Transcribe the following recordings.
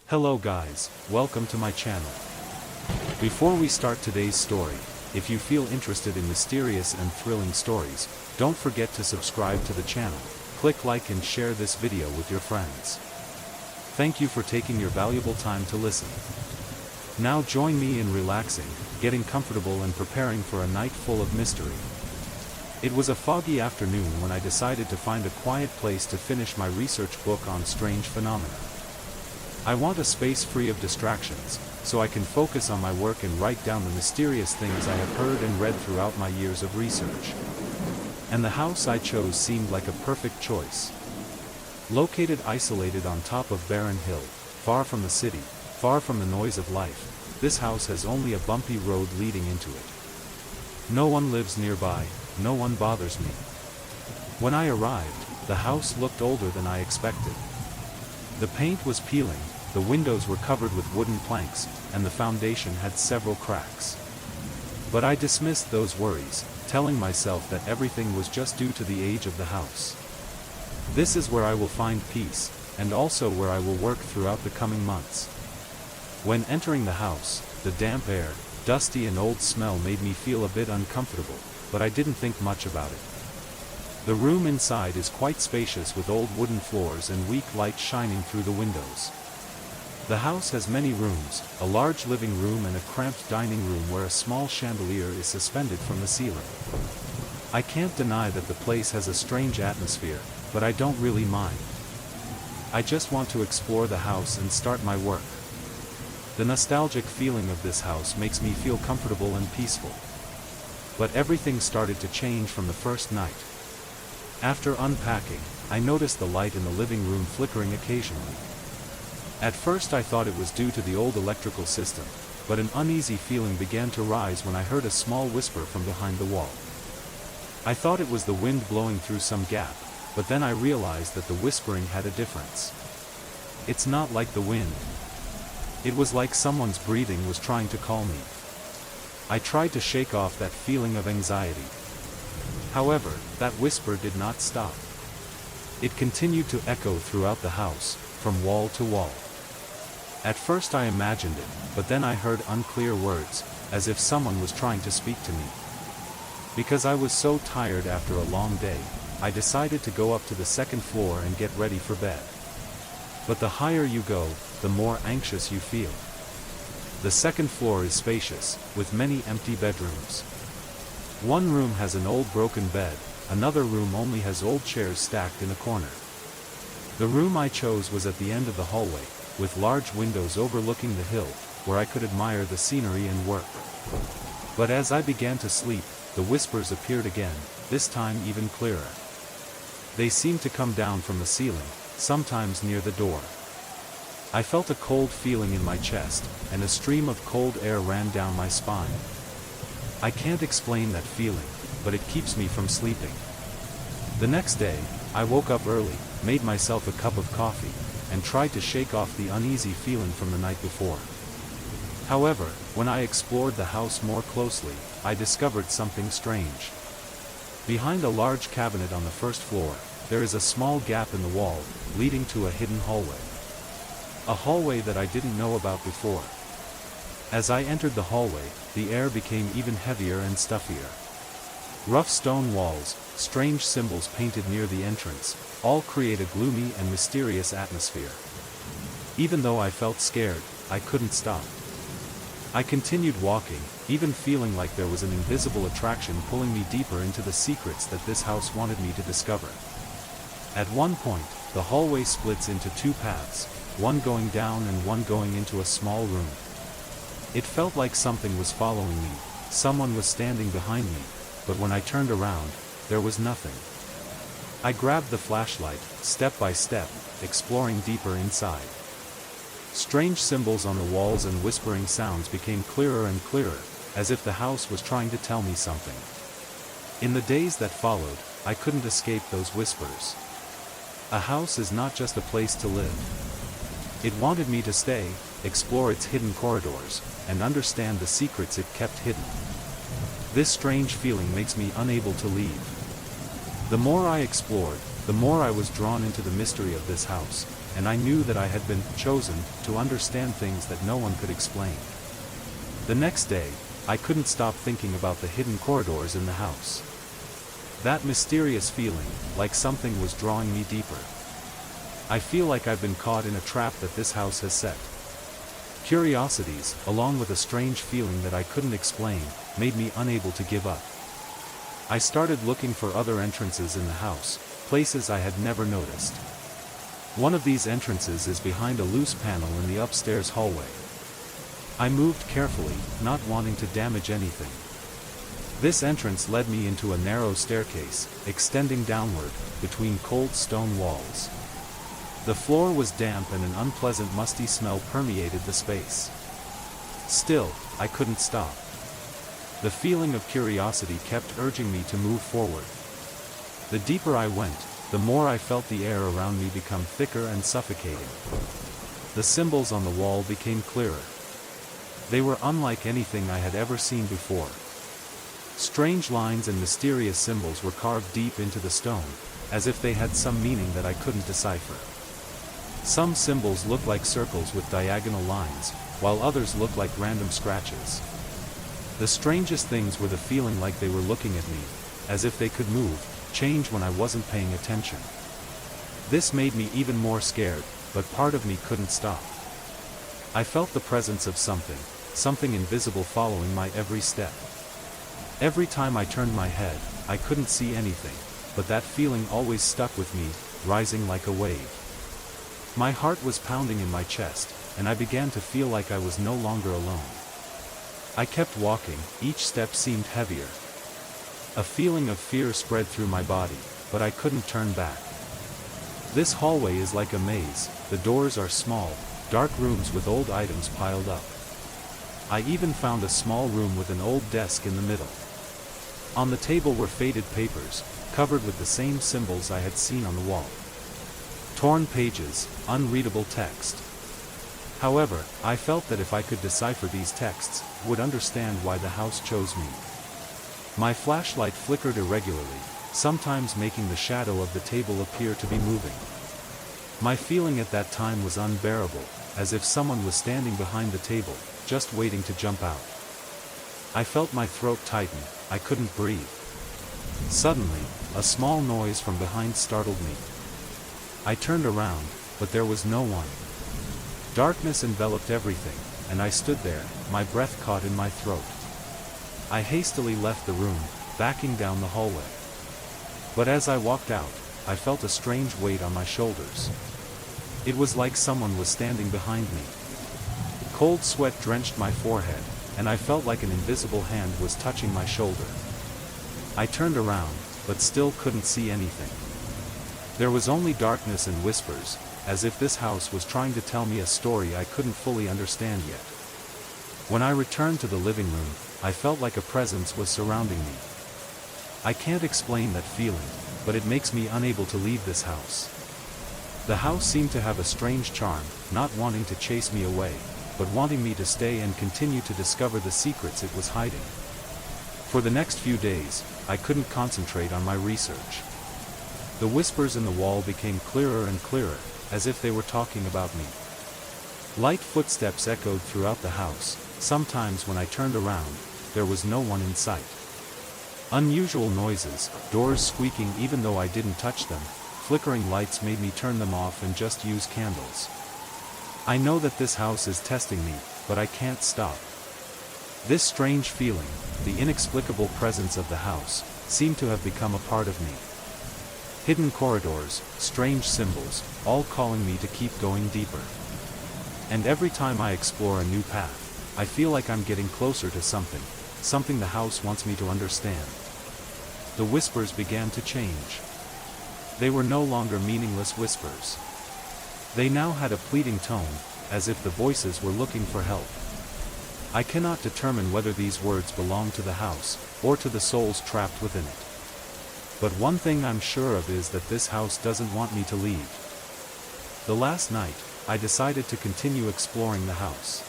Hello guys, welcome to my channel. Before we start today's story, if you feel interested in mysterious and thrilling stories, don't forget to subscribe to the channel, click like and share this video with your friends. Thank you for taking your valuable time to listen. Now join me in relaxing, getting comfortable and preparing for a night full of mystery. It was a foggy afternoon when I decided to find a quiet place to finish my research book on strange phenomena. I want a space free of distractions, so I can focus on my work and write down the mysterious things I have heard and read throughout my years of research. And the house I chose seemed like a perfect choice. Located isolated on top of barren hill, far from the city, far from the noise of life, this house has only a bumpy road leading into it. No one lives nearby, no one bothers me. When I arrived, the house looked older than I expected. The paint was peeling, the windows were covered with wooden planks, and the foundation had several cracks. But I dismissed those worries, telling myself that everything was just due to the age of the house. This is where I will find peace, and also where I will work throughout the coming months. When entering the house, the damp air, dusty and old smell made me feel a bit uncomfortable, but I didn't think much about it. The room inside is quite spacious with old wooden floors and weak light shining through the windows. The house has many rooms, a large living room and a cramped dining room where a small chandelier is suspended from the ceiling. I can't deny that the place has a strange atmosphere, but I don't really mind. I just want to explore the house and start my work. The nostalgic feeling of this house makes me feel comfortable and peaceful. But everything started to change from the first night. After unpacking, I noticed the light in the living room flickering occasionally. At first I thought it was due to the old electrical system, but an uneasy feeling began to rise when I heard a small whisper from behind the wall. I thought it was the wind blowing through some gap, but then I realized that the whispering had a difference. It's not like the wind. It was like someone's breathing was trying to call me. I tried to shake off that feeling of anxiety. However, that whisper did not stop. It continued to echo throughout the house, from wall to wall. At first I imagined it, but then I heard unclear words, as if someone was trying to speak to me. Because I was so tired after a long day, I decided to go up to the second floor and get ready for bed. But the higher you go, the more anxious you feel. The second floor is spacious, with many empty bedrooms. One room has an old broken bed, another room only has old chairs stacked in a corner. The room I chose was at the end of the hallway, with large windows overlooking the hill, where I could admire the scenery and work. But as I began to sleep, the whispers appeared again, this time even clearer. They seemed to come down from the ceiling, sometimes near the door. I felt a cold feeling in my chest, and a stream of cold air ran down my spine. I can't explain that feeling, but it keeps me from sleeping. The next day, I woke up early, made myself a cup of coffee, and tried to shake off the uneasy feeling from the night before. However, when I explored the house more closely, I discovered something strange. Behind a large cabinet on the first floor, there is a small gap in the wall, leading to a hidden hallway. A hallway that I didn't know about before. As I entered the hallway, the air became even heavier and stuffier. Rough stone walls, strange symbols painted near the entrance, all create a gloomy and mysterious atmosphere. Even though I felt scared, I couldn't stop. I continued walking, even feeling like there was an invisible attraction pulling me deeper into the secrets that this house wanted me to discover. At one point, the hallway splits into two paths, one going down and one going into a small room. It felt like something was following me, someone was standing behind me, but when I turned around, there was nothing. I grabbed the flashlight, step by step, exploring deeper inside. Strange symbols on the walls and whispering sounds became clearer and clearer, as if the house was trying to tell me something. In the days that followed, I couldn't escape those whispers. A house is not just a place to live. It wanted me to stay, explore its hidden corridors, and understand the secrets it kept hidden. This strange feeling makes me unable to leave. The more I explored, the more I was drawn into the mystery of this house, and I knew that I had been chosen to understand things that no one could explain. The next day, I couldn't stop thinking about the hidden corridors in the house. That mysterious feeling, like something was drawing me deeper. I feel like I've been caught in a trap that this house has set. Curiosities, along with a strange feeling that I couldn't explain, made me unable to give up. I started looking for other entrances in the house, places I had never noticed. One of these entrances is behind a loose panel in the upstairs hallway. I moved carefully, not wanting to damage anything. This entrance led me into a narrow staircase, extending downward, between cold stone walls. The floor was damp and an unpleasant musty smell permeated the space. Still, I couldn't stop. The feeling of curiosity kept urging me to move forward. The deeper I went, the more I felt the air around me become thicker and suffocating. The symbols on the wall became clearer. They were unlike anything I had ever seen before. Strange lines and mysterious symbols were carved deep into the stone, as if they had some meaning that I couldn't decipher. Some symbols looked like circles with diagonal lines, while others looked like random scratches. The strangest things were the feeling like they were looking at me, as if they could move, change when I wasn't paying attention. This made me even more scared, but part of me couldn't stop. I felt the presence of something invisible following my every step. Every time I turned my head, I couldn't see anything, but that feeling always stuck with me, rising like a wave. My heart was pounding in my chest, and I began to feel like I was no longer alone. I kept walking, each step seemed heavier. A feeling of fear spread through my body, but I couldn't turn back. This hallway is like a maze, the doors are small, dark rooms with old items piled up. I even found a small room with an old desk in the middle. On the table were faded papers, covered with the same symbols I had seen on the wall. Torn pages, unreadable text. However, I felt that if I could decipher these texts, I would understand why the house chose me. My flashlight flickered irregularly, sometimes making the shadow of the table appear to be moving. My feeling at that time was unbearable, as if someone was standing behind the table, just waiting to jump out. I felt my throat tighten, I couldn't breathe. Suddenly, a small noise from behind startled me. I turned around, but there was no one. Darkness enveloped everything, and I stood there, my breath caught in my throat. I hastily left the room, backing down the hallway. But as I walked out, I felt a strange weight on my shoulders. It was like someone was standing behind me. Cold sweat drenched my forehead, and I felt like an invisible hand was touching my shoulder. I turned around, but still couldn't see anything. There was only darkness and whispers, as if this house was trying to tell me a story I couldn't fully understand yet. When I returned to the living room, I felt like a presence was surrounding me. I can't explain that feeling, but it makes me unable to leave this house. The house seemed to have a strange charm, not wanting to chase me away, but wanting me to stay and continue to discover the secrets it was hiding. For the next few days, I couldn't concentrate on my research. The whispers in the wall became clearer and clearer, as if they were talking about me. Light footsteps echoed throughout the house. Sometimes when I turned around, there was no one in sight. Unusual noises, doors squeaking even though I didn't touch them, flickering lights made me turn them off and just use candles. I know that this house is testing me, but I can't stop. This strange feeling, the inexplicable presence of the house, seemed to have become a part of me. Hidden corridors, strange symbols, all calling me to keep going deeper. And every time I explore a new path, I feel like I'm getting closer to something the house wants me to understand. The whispers began to change. They were no longer meaningless whispers. They now had a pleading tone, as if the voices were looking for help. I cannot determine whether these words belong to the house, or to the souls trapped within it. But one thing I'm sure of is that this house doesn't want me to leave. The last night, I decided to continue exploring the house.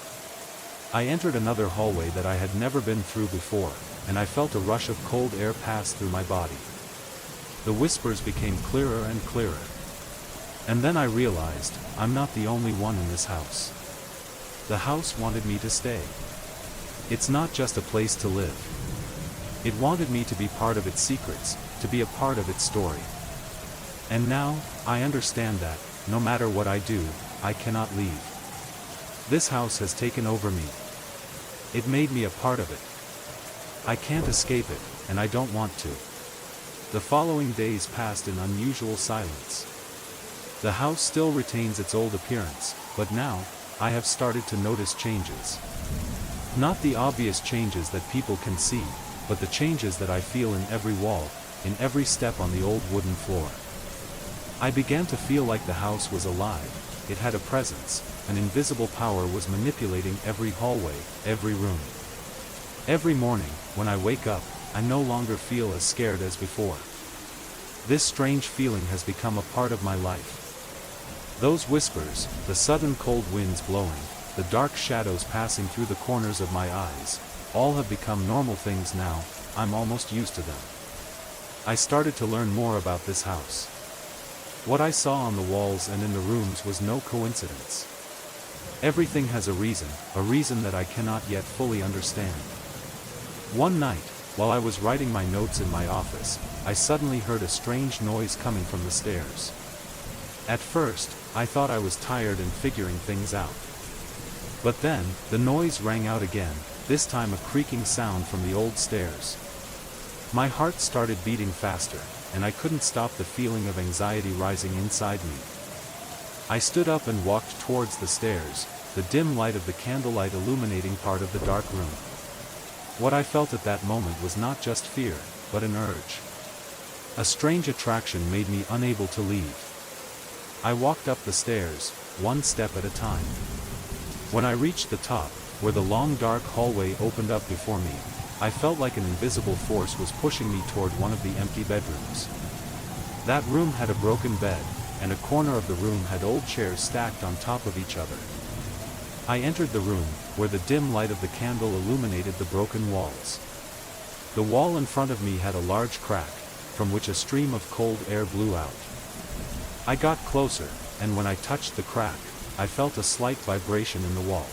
I entered another hallway that I had never been through before, and I felt a rush of cold air pass through my body. The whispers became clearer and clearer. And then I realized, I'm not the only one in this house. The house wanted me to stay. It's not just a place to live. It wanted me to be part of its secrets, to be a part of its story. And now, I understand that, no matter what I do, I cannot leave. This house has taken over me. It made me a part of it. I can't escape it, and I don't want to. The following days passed in unusual silence. The house still retains its old appearance, but now, I have started to notice changes. Not the obvious changes that people can see, but the changes that I feel in every wall, in every step on the old wooden floor. I began to feel like the house was alive, it had a presence, an invisible power was manipulating every hallway, every room. Every morning, when I wake up, I no longer feel as scared as before. This strange feeling has become a part of my life. Those whispers, the sudden cold winds blowing, the dark shadows passing through the corners of my eyes, all have become normal things now. I'm almost used to them. I started to learn more about this house. What I saw on the walls and in the rooms was no coincidence. Everything has a reason that I cannot yet fully understand. One night, while I was writing my notes in my office, I suddenly heard a strange noise coming from the stairs. At first, I thought I was tired and figuring things out. But then, the noise rang out again, this time a creaking sound from the old stairs. My heart started beating faster, and I couldn't stop the feeling of anxiety rising inside me. I stood up and walked towards the stairs, the dim light of the candlelight illuminating part of the dark room. What I felt at that moment was not just fear, but an urge. A strange attraction made me unable to leave. I walked up the stairs, one step at a time. When I reached the top, where the long dark hallway opened up before me, I felt like an invisible force was pushing me toward one of the empty bedrooms. That room had a broken bed, and a corner of the room had old chairs stacked on top of each other. I entered the room, where the dim light of the candle illuminated the broken walls. The wall in front of me had a large crack, from which a stream of cold air blew out. I got closer, and when I touched the crack, I felt a slight vibration in the wall.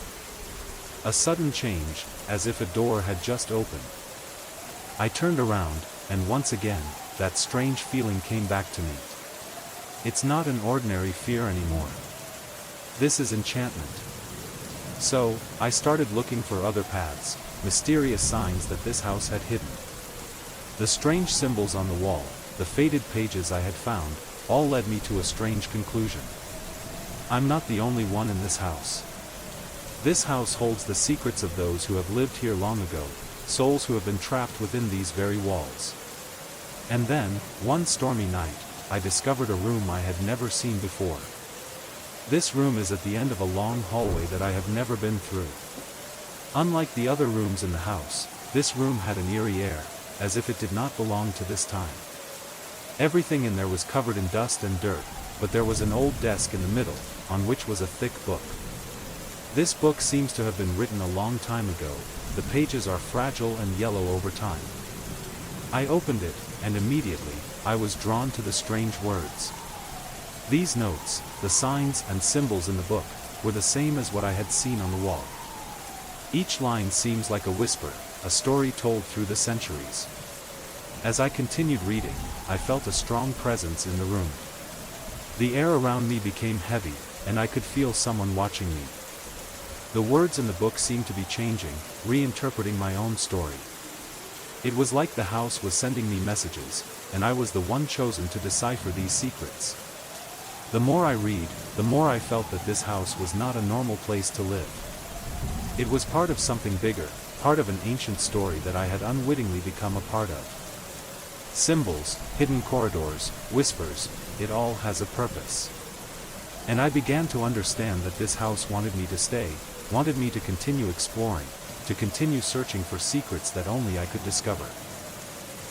A sudden change, as if a door had just opened. I turned around, and once again, that strange feeling came back to me. It's not an ordinary fear anymore. This is enchantment. So, I started looking for other paths, mysterious signs that this house had hidden. The strange symbols on the wall, the faded pages I had found, all led me to a strange conclusion. I'm not the only one in this house. This house holds the secrets of those who have lived here long ago, souls who have been trapped within these very walls. And then, one stormy night, I discovered a room I had never seen before. This room is at the end of a long hallway that I have never been through. Unlike the other rooms in the house, this room had an eerie air, as if it did not belong to this time. Everything in there was covered in dust and dirt, but there was an old desk in the middle, on which was a thick book. This book seems to have been written a long time ago, the pages are fragile and yellow over time. I opened it, and immediately, I was drawn to the strange words. These notes, the signs and symbols in the book, were the same as what I had seen on the wall. Each line seems like a whisper, a story told through the centuries. As I continued reading, I felt a strong presence in the room. The air around me became heavy, and I could feel someone watching me. The words in the book seemed to be changing, reinterpreting my own story. It was like the house was sending me messages, and I was the one chosen to decipher these secrets. The more I read, the more I felt that this house was not a normal place to live. It was part of something bigger, part of an ancient story that I had unwittingly become a part of. Symbols, hidden corridors, whispers, it all has a purpose. And I began to understand that this house wanted me to stay, wanted me to continue exploring, to continue searching for secrets that only I could discover.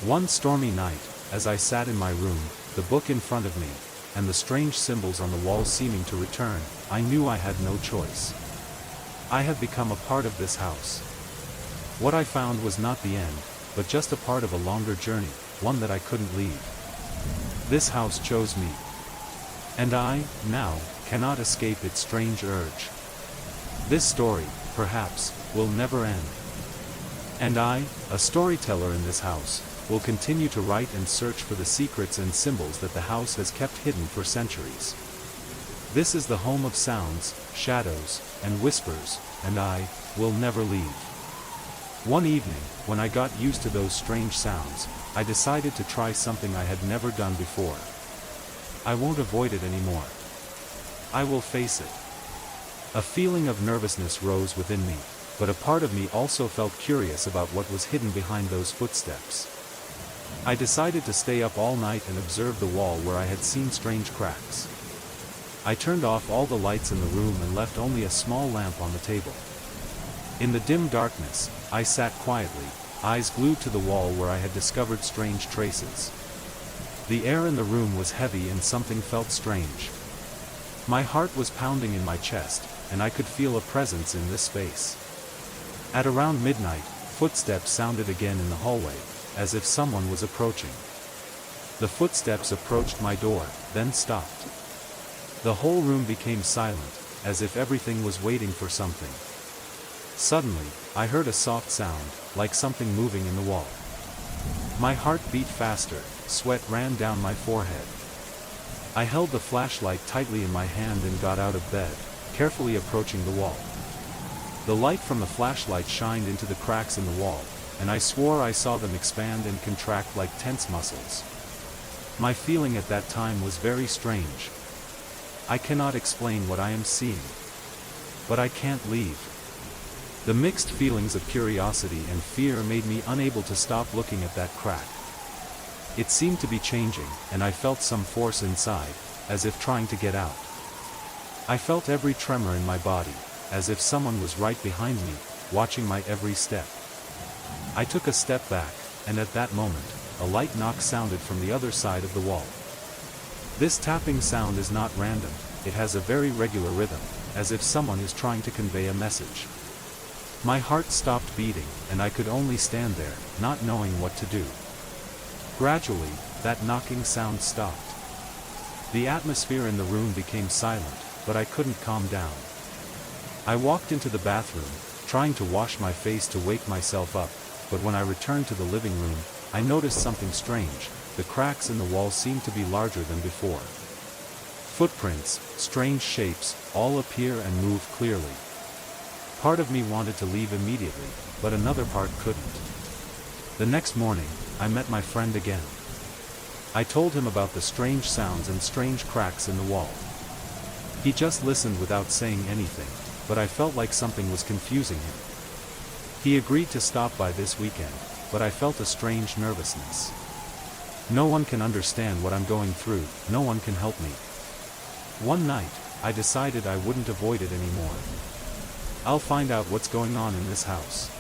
One stormy night, as I sat in my room, the book in front of me, and the strange symbols on the walls seeming to return, I knew I had no choice. I have become a part of this house. What I found was not the end, but just a part of a longer journey, one that I couldn't leave. This house chose me. And I, now, cannot escape its strange urge. This story, perhaps, will never end. And I, a storyteller in this house, will continue to write and search for the secrets and symbols that the house has kept hidden for centuries. This is the home of sounds, shadows, and whispers, and I will never leave. One evening, when I got used to those strange sounds, I decided to try something I had never done before. I won't avoid it anymore. I will face it. A feeling of nervousness rose within me, but a part of me also felt curious about what was hidden behind those footsteps. I decided to stay up all night and observe the wall where I had seen strange cracks. I turned off all the lights in the room and left only a small lamp on the table. In the dim darkness, I sat quietly, eyes glued to the wall where I had discovered strange traces. The air in the room was heavy and something felt strange. My heart was pounding in my chest, and I could feel a presence in this space. At around midnight, footsteps sounded again in the hallway, as if someone was approaching. The footsteps approached my door, then stopped. The whole room became silent, as if everything was waiting for something. Suddenly, I heard a soft sound, like something moving in the wall. My heart beat faster, sweat ran down my forehead. I held the flashlight tightly in my hand and got out of bed, carefully approaching the wall. The light from the flashlight shined into the cracks in the wall, and I swore I saw them expand and contract like tense muscles. My feeling at that time was very strange. I cannot explain what I am seeing. But I can't leave. The mixed feelings of curiosity and fear made me unable to stop looking at that crack. It seemed to be changing, and I felt some force inside, as if trying to get out. I felt every tremor in my body, as if someone was right behind me, watching my every step. I took a step back, and at that moment, a light knock sounded from the other side of the wall. This tapping sound is not random, it has a very regular rhythm, as if someone is trying to convey a message. My heart stopped beating, and I could only stand there, not knowing what to do. Gradually, that knocking sound stopped. The atmosphere in the room became silent, but I couldn't calm down. I walked into the bathroom, trying to wash my face to wake myself up, but when I returned to the living room, I noticed something strange. The cracks in the wall seemed to be larger than before. Footprints, strange shapes, all appear and move clearly. Part of me wanted to leave immediately, but another part couldn't. The next morning, I met my friend again. I told him about the strange sounds and strange cracks in the wall. He just listened without saying anything, but I felt like something was confusing him. He agreed to stop by this weekend, but I felt a strange nervousness. No one can understand what I'm going through, no one can help me. One night, I decided I wouldn't avoid it anymore. I'll find out what's going on in this house.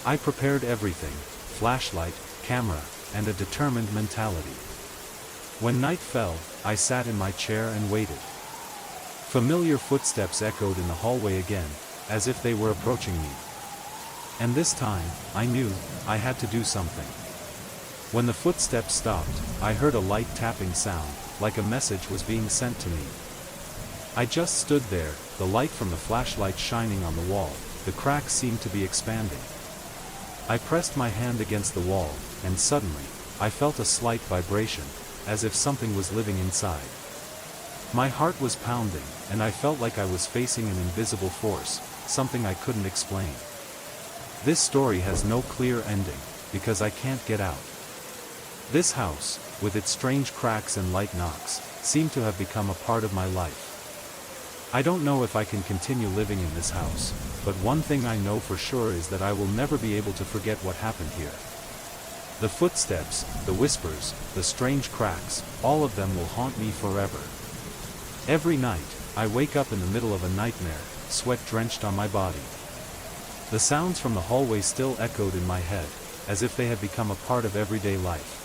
I prepared everything, flashlight, camera, and a determined mentality. When night fell, I sat in my chair and waited. Familiar footsteps echoed in the hallway again, as if they were approaching me. And this time, I knew, I had to do something. When the footsteps stopped, I heard a light tapping sound, like a message was being sent to me. I just stood there, the light from the flashlight shining on the wall, the cracks seemed to be expanding. I pressed my hand against the wall, and suddenly, I felt a slight vibration, as if something was living inside. My heart was pounding, and I felt like I was facing an invisible force, something I couldn't explain. This story has no clear ending, because I can't get out. This house, with its strange cracks and light knocks, seemed to have become a part of my life. I don't know if I can continue living in this house, but one thing I know for sure is that I will never be able to forget what happened here. The footsteps, the whispers, the strange cracks, all of them will haunt me forever. Every night, I wake up in the middle of a nightmare, sweat drenched on my body. The sounds from the hallway still echoed in my head, as if they had become a part of everyday life.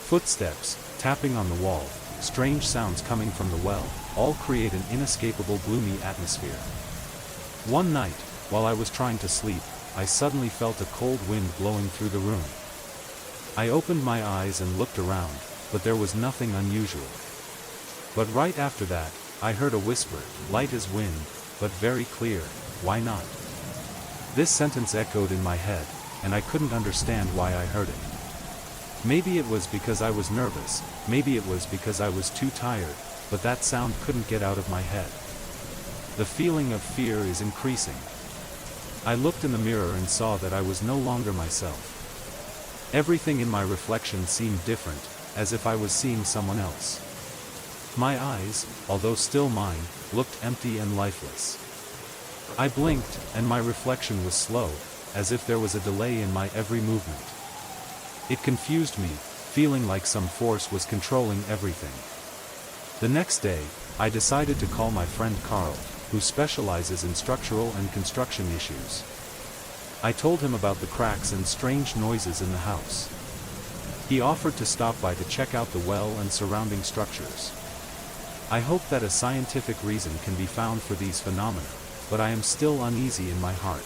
Footsteps, tapping on the wall, strange sounds coming from the well, all create an inescapable gloomy atmosphere. One night, while I was trying to sleep, I suddenly felt a cold wind blowing through the room. I opened my eyes and looked around, but there was nothing unusual. But right after that, I heard a whisper, light as wind, but very clear, why not? This sentence echoed in my head, and I couldn't understand why I heard it. Maybe it was because I was nervous, maybe it was because I was too tired, but that sound couldn't get out of my head. The feeling of fear is increasing. I looked in the mirror and saw that I was no longer myself. Everything in my reflection seemed different, as if I was seeing someone else. My eyes, although still mine, looked empty and lifeless. I blinked, and my reflection was slow, as if there was a delay in my every movement. It confused me, feeling like some force was controlling everything. The next day, I decided to call my friend Carl, who specializes in structural and construction issues. I told him about the cracks and strange noises in the house. He offered to stop by to check out the well and surrounding structures. I hope that a scientific reason can be found for these phenomena, but I am still uneasy in my heart.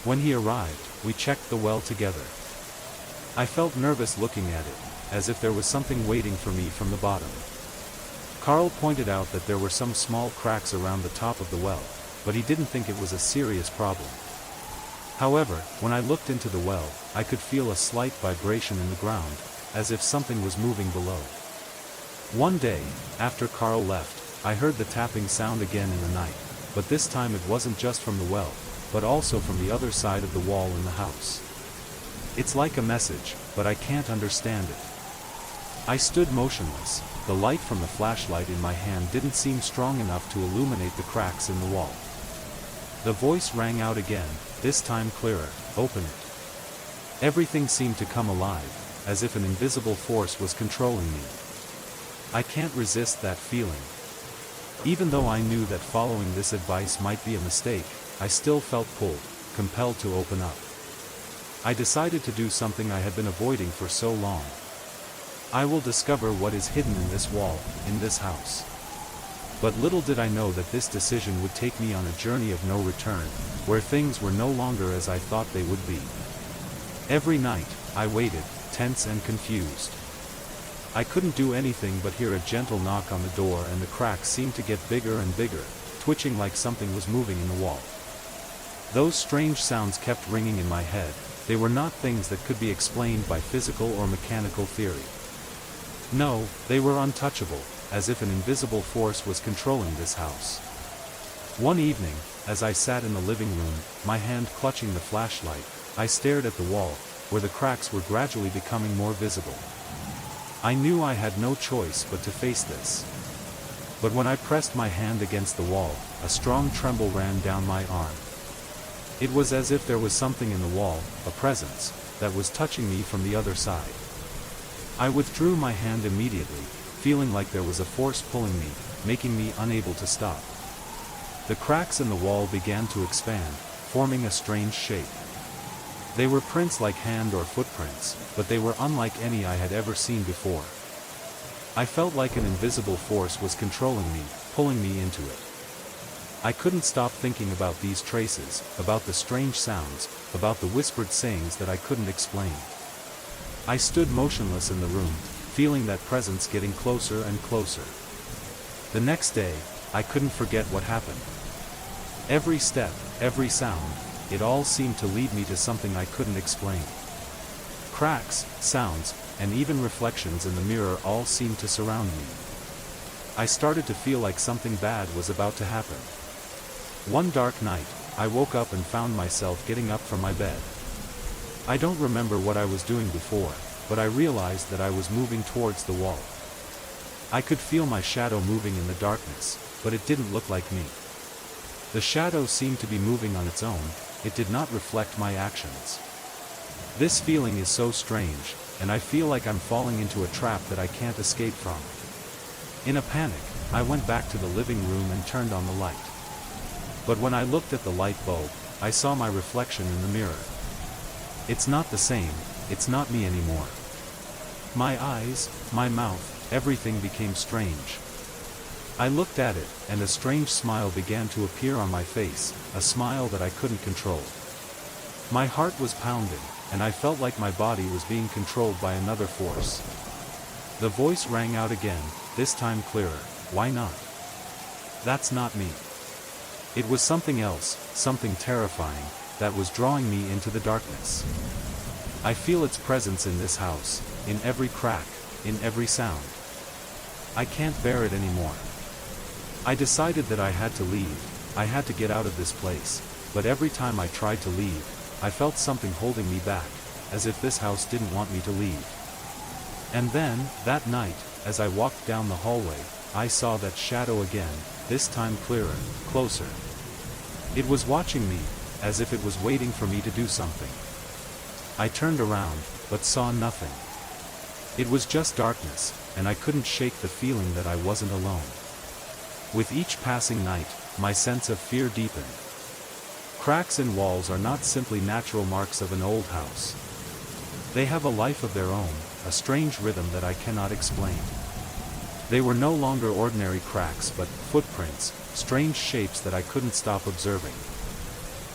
When he arrived, we checked the well together. I felt nervous looking at it, as if there was something waiting for me from the bottom. Carl pointed out that there were some small cracks around the top of the well, but he didn't think it was a serious problem. However, when I looked into the well, I could feel a slight vibration in the ground, as if something was moving below. One day, after Carl left, I heard the tapping sound again in the night, but this time it wasn't just from the well, but also from the other side of the wall in the house. It's like a message, but I can't understand it. I stood motionless. The light from the flashlight in my hand didn't seem strong enough to illuminate the cracks in the wall. The voice rang out again, this time clearer, "Open it." Everything seemed to come alive, as if an invisible force was controlling me. I can't resist that feeling. Even though I knew that following this advice might be a mistake, I still felt pulled, compelled to open up. I decided to do something I had been avoiding for so long. I will discover what is hidden in this wall, in this house. But little did I know that this decision would take me on a journey of no return, where things were no longer as I thought they would be. Every night, I waited, tense and confused. I couldn't do anything but hear a gentle knock on the door, and the cracks seemed to get bigger and bigger, twitching like something was moving in the wall. Those strange sounds kept ringing in my head. They were not things that could be explained by physical or mechanical theory. No, they were untouchable, as if an invisible force was controlling this house. One evening, as I sat in the living room, my hand clutching the flashlight, I stared at the wall, where the cracks were gradually becoming more visible. I knew I had no choice but to face this. But when I pressed my hand against the wall, a strong tremble ran down my arm. It was as if there was something in the wall, a presence, that was touching me from the other side. I withdrew my hand immediately, feeling like there was a force pulling me, making me unable to stop. The cracks in the wall began to expand, forming a strange shape. They were prints like hand or footprints, but they were unlike any I had ever seen before. I felt like an invisible force was controlling me, pulling me into it. I couldn't stop thinking about these traces, about the strange sounds, about the whispered sayings that I couldn't explain. I stood motionless in the room, feeling that presence getting closer and closer. The next day, I couldn't forget what happened. Every step, every sound, it all seemed to lead me to something I couldn't explain. Cracks, sounds, and even reflections in the mirror all seemed to surround me. I started to feel like something bad was about to happen. One dark night, I woke up and found myself getting up from my bed. I don't remember what I was doing before, but I realized that I was moving towards the wall. I could feel my shadow moving in the darkness, but it didn't look like me. The shadow seemed to be moving on its own, it did not reflect my actions. This feeling is so strange, and I feel like I'm falling into a trap that I can't escape from. In a panic, I went back to the living room and turned on the light. But when I looked at the light bulb, I saw my reflection in the mirror. It's not the same, it's not me anymore. My eyes, my mouth, everything became strange. I looked at it, and a strange smile began to appear on my face, a smile that I couldn't control. My heart was pounding, and I felt like my body was being controlled by another force. The voice rang out again, this time clearer. Why not? That's not me. It was something else, something terrifying, that was drawing me into the darkness. I feel its presence in this house, in every crack, in every sound. I can't bear it anymore. I decided that I had to leave, I had to get out of this place, but every time I tried to leave, I felt something holding me back, as if this house didn't want me to leave. And then, that night, as I walked down the hallway, I saw that shadow again, this time clearer, closer. It was watching me, as if it was waiting for me to do something. I turned around, but saw nothing. It was just darkness, and I couldn't shake the feeling that I wasn't alone. With each passing night, my sense of fear deepened. Cracks in walls are not simply natural marks of an old house. They have a life of their own, a strange rhythm that I cannot explain. They were no longer ordinary cracks but footprints, strange shapes that I couldn't stop observing.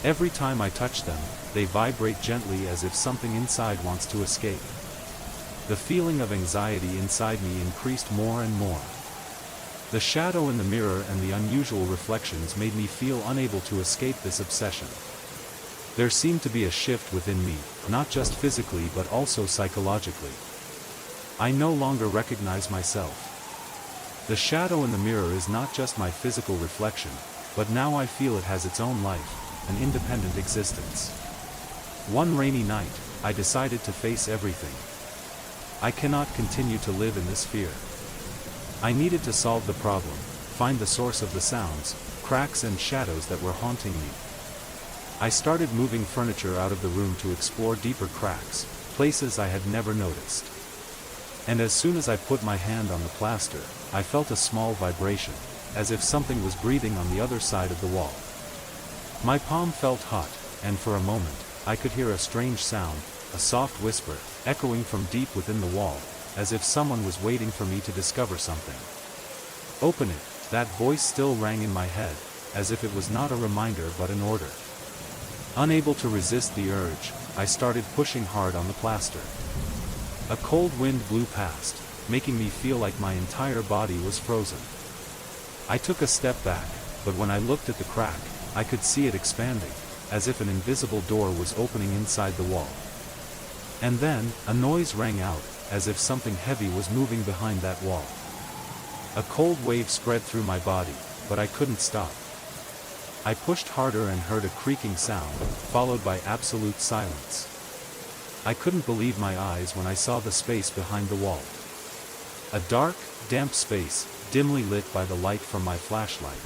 Every time I touch them, they vibrate gently as if something inside wants to escape. The feeling of anxiety inside me increased more and more. The shadow in the mirror and the unusual reflections made me feel unable to escape this obsession. There seemed to be a shift within me, not just physically but also psychologically. I no longer recognize myself. The shadow in the mirror is not just my physical reflection, but now I feel it has its own life, an independent existence. One rainy night, I decided to face everything. I cannot continue to live in this fear. I needed to solve the problem, find the source of the sounds, cracks and shadows that were haunting me. I started moving furniture out of the room to explore deeper cracks, places I had never noticed. And as soon as I put my hand on the plaster, I felt a small vibration, as if something was breathing on the other side of the wall. My palm felt hot, and for a moment, I could hear a strange sound, a soft whisper, echoing from deep within the wall, as if someone was waiting for me to discover something. Open it, that voice still rang in my head, as if it was not a reminder but an order. Unable to resist the urge, I started pushing hard on the plaster. A cold wind blew past, making me feel like my entire body was frozen. I took a step back, but when I looked at the crack, I could see it expanding, as if an invisible door was opening inside the wall. And then, a noise rang out, as if something heavy was moving behind that wall. A cold wave spread through my body, but I couldn't stop. I pushed harder and heard a creaking sound, followed by absolute silence. I couldn't believe my eyes when I saw the space behind the wall. A dark, damp space, dimly lit by the light from my flashlight.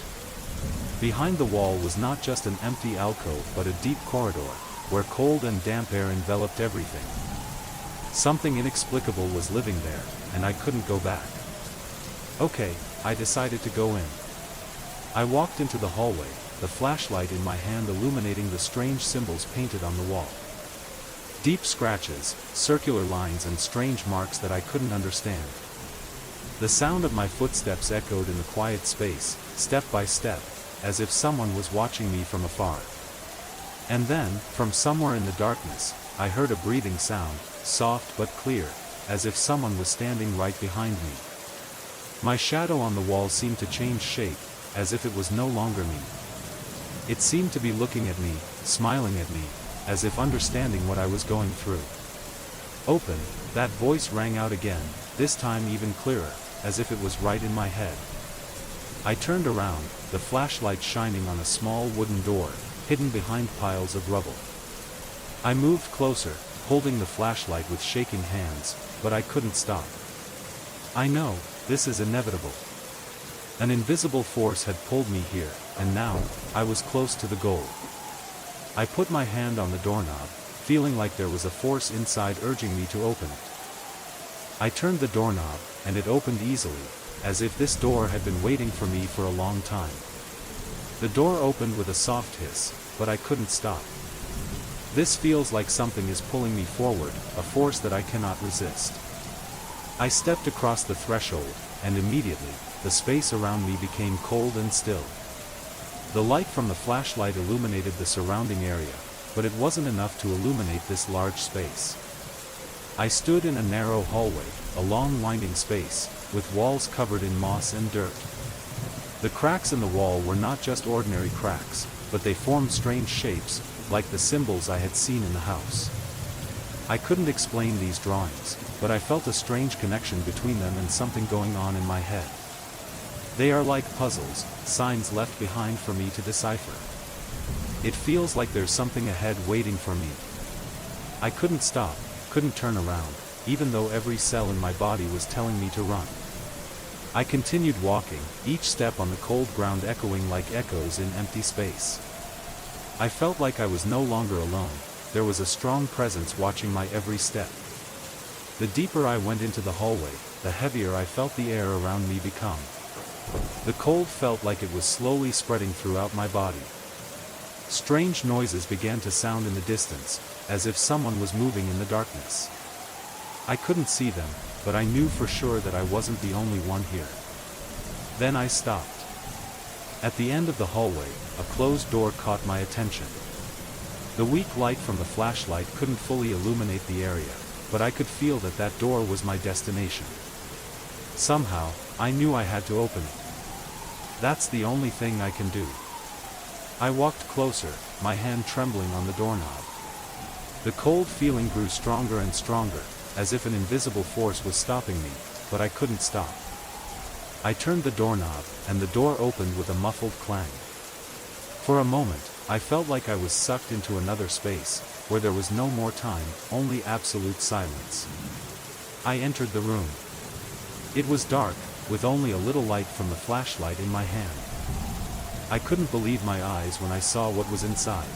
Behind the wall was not just an empty alcove but a deep corridor, where cold and damp air enveloped everything. Something inexplicable was living there, and I couldn't go back. Okay, I decided to go in. I walked into the hallway, the flashlight in my hand illuminating the strange symbols painted on the wall. Deep scratches, circular lines and strange marks that I couldn't understand. The sound of my footsteps echoed in the quiet space, step by step, as if someone was watching me from afar. And then, from somewhere in the darkness, I heard a breathing sound, soft but clear, as if someone was standing right behind me. My shadow on the wall seemed to change shape, as if it was no longer me. It seemed to be looking at me, smiling at me, as if understanding what I was going through. Open, that voice rang out again, this time even clearer, as if it was right in my head. I turned around, the flashlight shining on a small wooden door, hidden behind piles of rubble. I moved closer, holding the flashlight with shaking hands, but I couldn't stop. I know, this is inevitable. An invisible force had pulled me here, and now, I was close to the goal. I put my hand on the doorknob, feeling like there was a force inside urging me to open it. I turned the doorknob, and it opened easily, as if this door had been waiting for me for a long time. The door opened with a soft hiss, but I couldn't stop. This feels like something is pulling me forward, a force that I cannot resist. I stepped across the threshold, and immediately, the space around me became cold and still. The light from the flashlight illuminated the surrounding area, but it wasn't enough to illuminate this large space. I stood in a narrow hallway, a long winding space, with walls covered in moss and dirt. The cracks in the wall were not just ordinary cracks, but they formed strange shapes, like the symbols I had seen in the house. I couldn't explain these drawings, but I felt a strange connection between them and something going on in my head. They are like puzzles, signs left behind for me to decipher. It feels like there's something ahead waiting for me. I couldn't stop, couldn't turn around, even though every cell in my body was telling me to run. I continued walking, each step on the cold ground echoing like echoes in empty space. I felt like I was no longer alone. There was a strong presence watching my every step. The deeper I went into the hallway, the heavier I felt the air around me become. The cold felt like it was slowly spreading throughout my body. Strange noises began to sound in the distance, as if someone was moving in the darkness. I couldn't see them, but I knew for sure that I wasn't the only one here. Then I stopped. At the end of the hallway, a closed door caught my attention. The weak light from the flashlight couldn't fully illuminate the area, but I could feel that that door was my destination. Somehow, I knew I had to open it. That's the only thing I can do. I walked closer, my hand trembling on the doorknob. The cold feeling grew stronger and stronger, as if an invisible force was stopping me, but I couldn't stop. I turned the doorknob, and the door opened with a muffled clang. For a moment, I felt like I was sucked into another space, where there was no more time, only absolute silence. I entered the room. It was dark, with only a little light from the flashlight in my hand. I couldn't believe my eyes when I saw what was inside.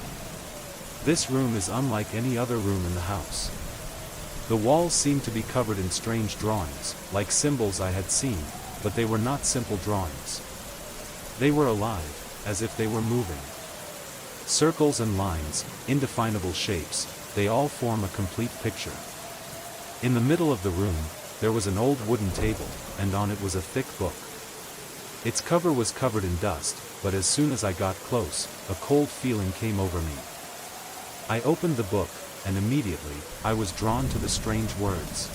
This room is unlike any other room in the house. The walls seemed to be covered in strange drawings, like symbols I had seen, but they were not simple drawings. They were alive, as if they were moving. Circles and lines, indefinable shapes, they all form a complete picture. In the middle of the room, there was an old wooden table, and on it was a thick book. Its cover was covered in dust, but as soon as I got close, a cold feeling came over me. I opened the book, and immediately, I was drawn to the strange words.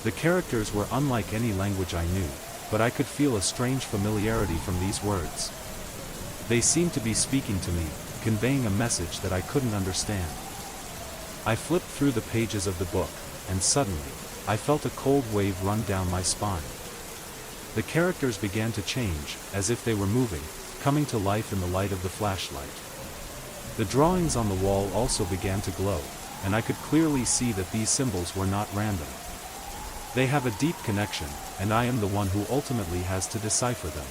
The characters were unlike any language I knew, but I could feel a strange familiarity from these words. They seemed to be speaking to me, conveying a message that I couldn't understand. I flipped through the pages of the book, and suddenly, I felt a cold wave run down my spine. The characters began to change, as if they were moving, coming to life in the light of the flashlight. The drawings on the wall also began to glow, and I could clearly see that these symbols were not random. They have a deep connection, and I am the one who ultimately has to decipher them.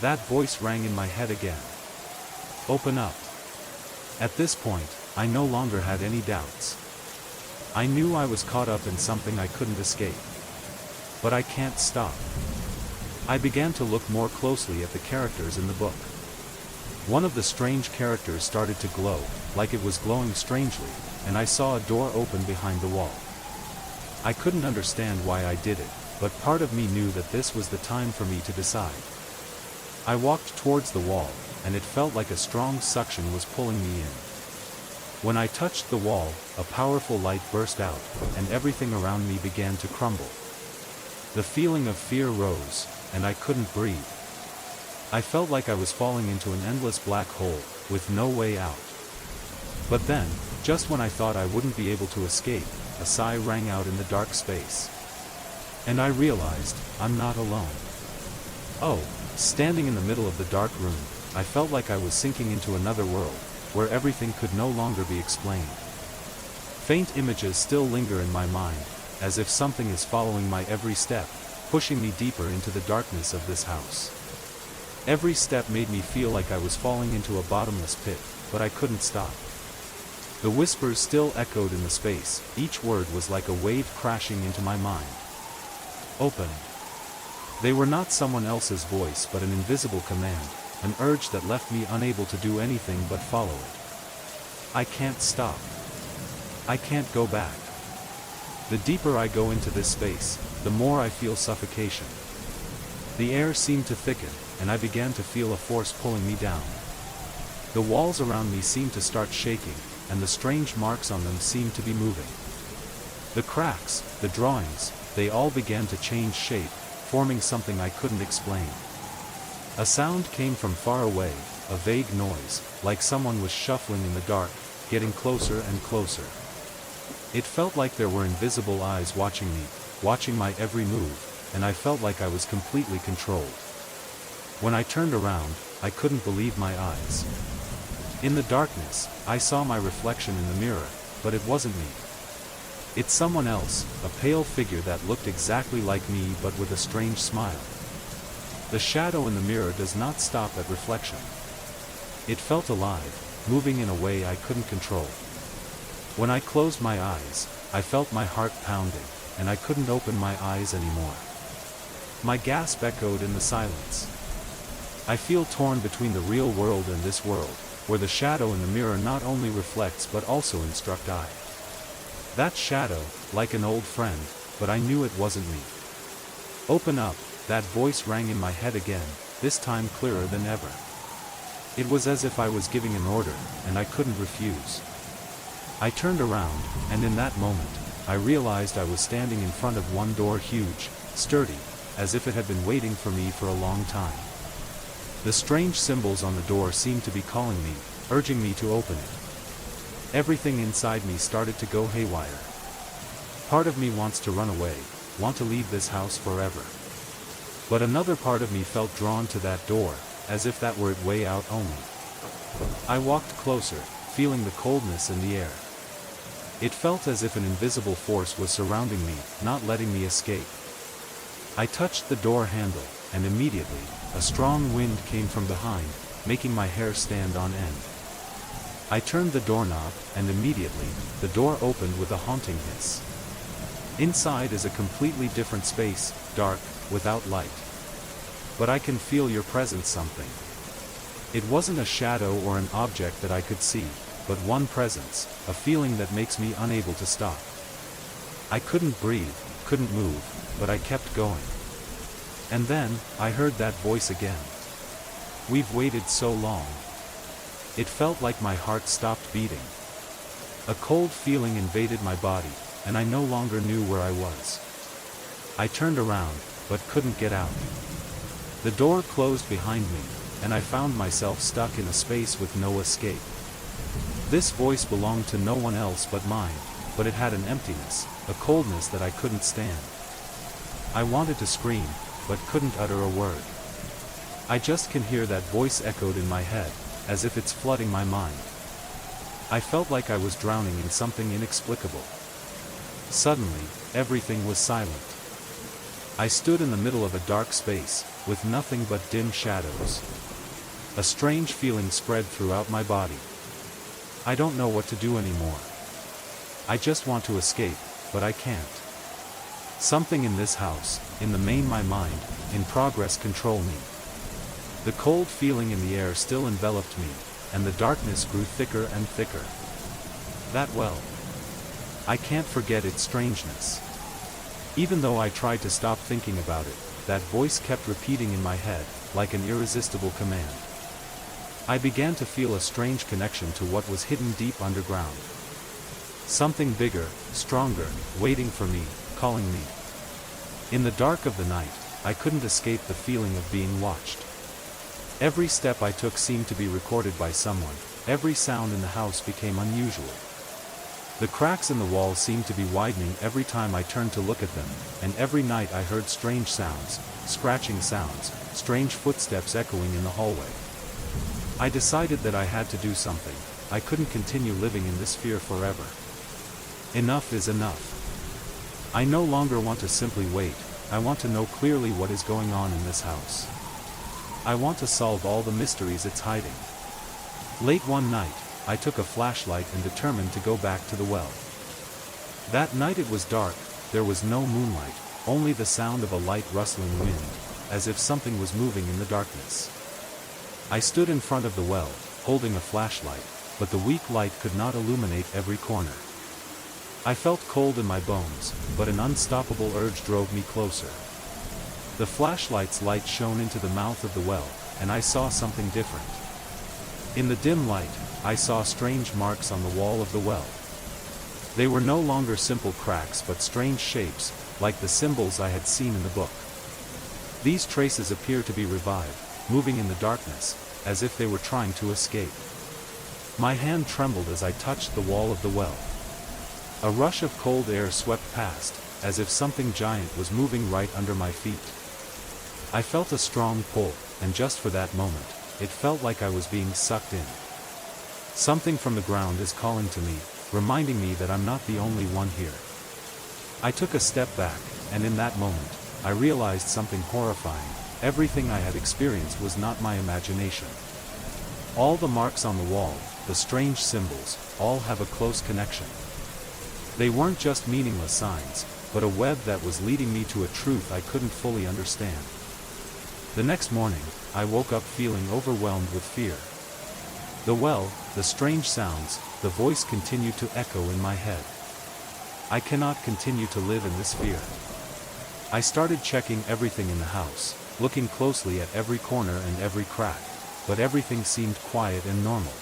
That voice rang in my head again. Open up. At this point, I no longer had any doubts. I knew I was caught up in something I couldn't escape. But I can't stop. I began to look more closely at the characters in the book. One of the strange characters started to glow, like it was glowing strangely, and I saw a door open behind the wall. I couldn't understand why I did it, but part of me knew that this was the time for me to decide. I walked towards the wall, and it felt like a strong suction was pulling me in. When I touched the wall, a powerful light burst out, and everything around me began to crumble. The feeling of fear rose, and I couldn't breathe. I felt like I was falling into an endless black hole, with no way out. But then, just when I thought I wouldn't be able to escape, a sigh rang out in the dark space. And I realized, I'm not alone. Oh, standing in the middle of the dark room, I felt like I was sinking into another world, where everything could no longer be explained. Faint images still linger in my mind, as if something is following my every step, pushing me deeper into the darkness of this house. Every step made me feel like I was falling into a bottomless pit, but I couldn't stop. The whispers still echoed in the space, each word was like a wave crashing into my mind. Open. They were not someone else's voice but an invisible command, an urge that left me unable to do anything but follow it. I can't stop. I can't go back. The deeper I go into this space, the more I feel suffocation. The air seemed to thicken, and I began to feel a force pulling me down. The walls around me seemed to start shaking, and the strange marks on them seemed to be moving. The cracks, the drawings, they all began to change shape, forming something I couldn't explain. A sound came from far away, a vague noise, like someone was shuffling in the dark, getting closer and closer. It felt like there were invisible eyes watching me, watching my every move, and I felt like I was completely controlled. When I turned around, I couldn't believe my eyes. In the darkness, I saw my reflection in the mirror, but it wasn't me. It's someone else, a pale figure that looked exactly like me but with a strange smile. The shadow in the mirror does not stop at reflection. It felt alive, moving in a way I couldn't control. When I closed my eyes, I felt my heart pounding, and I couldn't open my eyes anymore. My gasp echoed in the silence. I feel torn between the real world and this world, where the shadow in the mirror not only reflects but also instructs I. That shadow, like an old friend, but I knew it wasn't me. Open up, that voice rang in my head again, this time clearer than ever. It was as if I was giving an order, and I couldn't refuse. I turned around, and in that moment, I realized I was standing in front of one door, huge, sturdy, as if it had been waiting for me for a long time. The strange symbols on the door seemed to be calling me, urging me to open it. Everything inside me started to go haywire. Part of me wants to run away, want to leave this house forever. But another part of me felt drawn to that door, as if that were its way out only. I walked closer, feeling the coldness in the air. It felt as if an invisible force was surrounding me, not letting me escape. I touched the door handle, and immediately, a strong wind came from behind, making my hair stand on end. I turned the doorknob, and immediately, the door opened with a haunting hiss. Inside is a completely different space, dark, without light. But I can feel your presence. Something. It wasn't a shadow or an object that I could see, but one presence, a feeling that makes me unable to stop. I couldn't breathe, couldn't move, but I kept going. And then, I heard that voice again. We've waited so long. It felt like my heart stopped beating. A cold feeling invaded my body, and I no longer knew where I was. I turned around, but couldn't get out. The door closed behind me, and I found myself stuck in a space with no escape. This voice belonged to no one else but mine, but it had an emptiness, a coldness that I couldn't stand. I wanted to scream, but couldn't utter a word. I just can hear that voice echoed in my head, as if it's flooding my mind. I felt like I was drowning in something inexplicable. Suddenly, everything was silent. I stood in the middle of a dark space, with nothing but dim shadows. A strange feeling spread throughout my body. I don't know what to do anymore. I just want to escape, but I can't. Something in this house, in the main my mind, in progress control me. The cold feeling in the air still enveloped me, and the darkness grew thicker and thicker. That well. I can't forget its strangeness. Even though I tried to stop thinking about it, that voice kept repeating in my head, like an irresistible command. I began to feel a strange connection to what was hidden deep underground. Something bigger, stronger, waiting for me, calling me. In the dark of the night, I couldn't escape the feeling of being watched. Every step I took seemed to be recorded by someone, every sound in the house became unusual. The cracks in the walls seemed to be widening every time I turned to look at them, and every night I heard strange sounds, scratching sounds, strange footsteps echoing in the hallway. I decided that I had to do something. I couldn't continue living in this fear forever. Enough is enough. I no longer want to simply wait, I want to know clearly what is going on in this house. I want to solve all the mysteries it's hiding. Late one night, I took a flashlight and determined to go back to the well. That night it was dark, there was no moonlight, only the sound of a light rustling wind, as if something was moving in the darkness. I stood in front of the well, holding a flashlight, but the weak light could not illuminate every corner. I felt cold in my bones, but an unstoppable urge drove me closer. The flashlight's light shone into the mouth of the well, and I saw something different. In the dim light, I saw strange marks on the wall of the well. They were no longer simple cracks but strange shapes, like the symbols I had seen in the book. These traces appeared to be revived, moving in the darkness, as if they were trying to escape. My hand trembled as I touched the wall of the well. A rush of cold air swept past, as if something giant was moving right under my feet. I felt a strong pull, and just for that moment, it felt like I was being sucked in. Something from the ground is calling to me, reminding me that I'm not the only one here. I took a step back, and in that moment, I realized something horrifying. Everything I had experienced was not my imagination. All the marks on the wall, the strange symbols, all have a close connection. They weren't just meaningless signs, but a web that was leading me to a truth I couldn't fully understand. The next morning, I woke up feeling overwhelmed with fear. The well, the strange sounds, the voice continued to echo in my head. I cannot continue to live in this fear. I started checking everything in the house, looking closely at every corner and every crack, but everything seemed quiet and normal.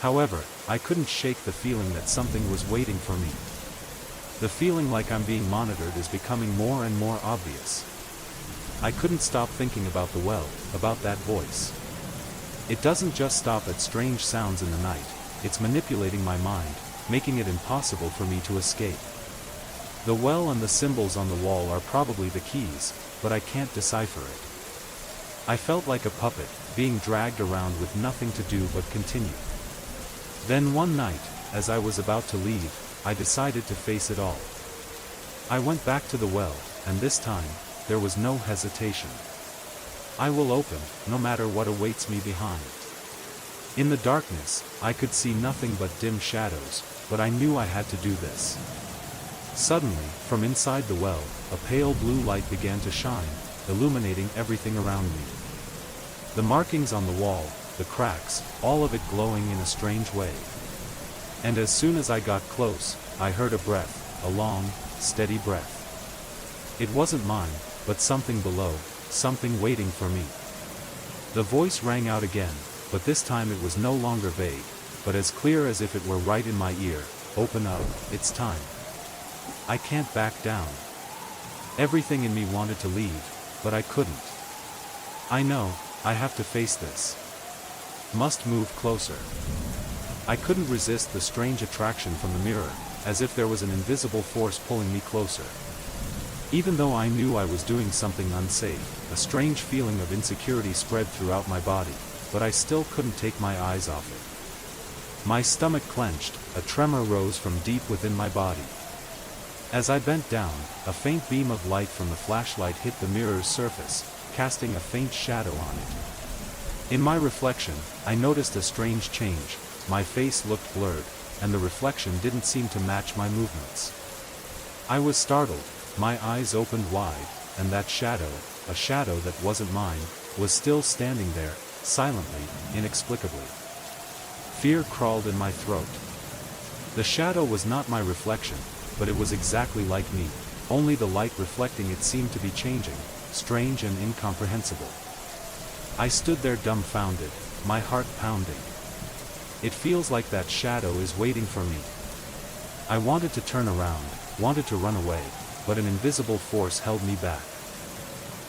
However, I couldn't shake the feeling that something was waiting for me. The feeling like I'm being monitored is becoming more and more obvious. I couldn't stop thinking about the well, about that voice. It doesn't just stop at strange sounds in the night, it's manipulating my mind, making it impossible for me to escape. The well and the symbols on the wall are probably the keys, but I can't decipher it. I felt like a puppet, being dragged around with nothing to do but continue. Then one night, as I was about to leave, I decided to face it all. I went back to the well, and this time, there was no hesitation. I will open, no matter what awaits me behind. In the darkness, I could see nothing but dim shadows, but I knew I had to do this. Suddenly, from inside the well, a pale blue light began to shine, illuminating everything around me. The markings on the wall, the cracks, all of it glowing in a strange way. And as soon as I got close, I heard a breath, a long, steady breath. It wasn't mine, but something below, something waiting for me. The voice rang out again, but this time it was no longer vague, but as clear as if it were right in my ear. Open up, it's time. I can't back down. Everything in me wanted to leave, but I couldn't. I know, I have to face this. Must move closer. I couldn't resist the strange attraction from the mirror, as if there was an invisible force pulling me closer. Even though I knew I was doing something unsafe, a strange feeling of insecurity spread throughout my body, but I still couldn't take my eyes off it. My stomach clenched, a tremor rose from deep within my body. As I bent down, a faint beam of light from the flashlight hit the mirror's surface, casting a faint shadow on it. In my reflection, I noticed a strange change. My face looked blurred, and the reflection didn't seem to match my movements. I was startled, my eyes opened wide, and that shadow, a shadow that wasn't mine, was still standing there, silently, inexplicably. Fear crawled in my throat. The shadow was not my reflection, but it was exactly like me, only the light reflecting it seemed to be changing, strange and incomprehensible. I stood there dumbfounded, my heart pounding. It feels like that shadow is waiting for me. I wanted to turn around, wanted to run away, but an invisible force held me back.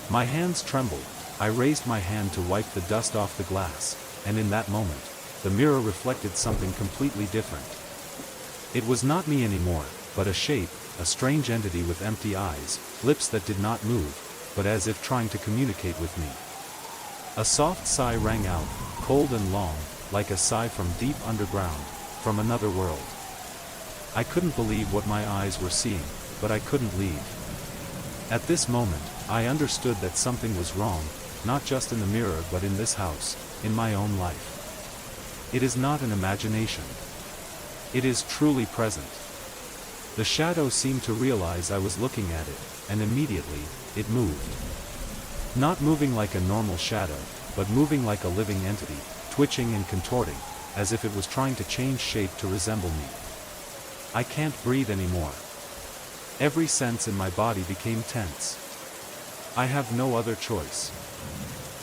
My hands trembled. I raised my hand to wipe the dust off the glass, and in that moment, the mirror reflected something completely different. It was not me anymore, but a shape, a strange entity with empty eyes, lips that did not move, but as if trying to communicate with me. A soft sigh rang out, cold and long, like a sigh from deep underground, from another world. I couldn't believe what my eyes were seeing, but I couldn't leave. At this moment, I understood that something was wrong, not just in the mirror but in this house, in my own life. It is not an imagination. It is truly present. The shadow seemed to realize I was looking at it, and immediately, it moved. Not moving like a normal shadow, but moving like a living entity, twitching and contorting, as if it was trying to change shape to resemble me. I can't breathe anymore. Every sense in my body became tense. I have no other choice.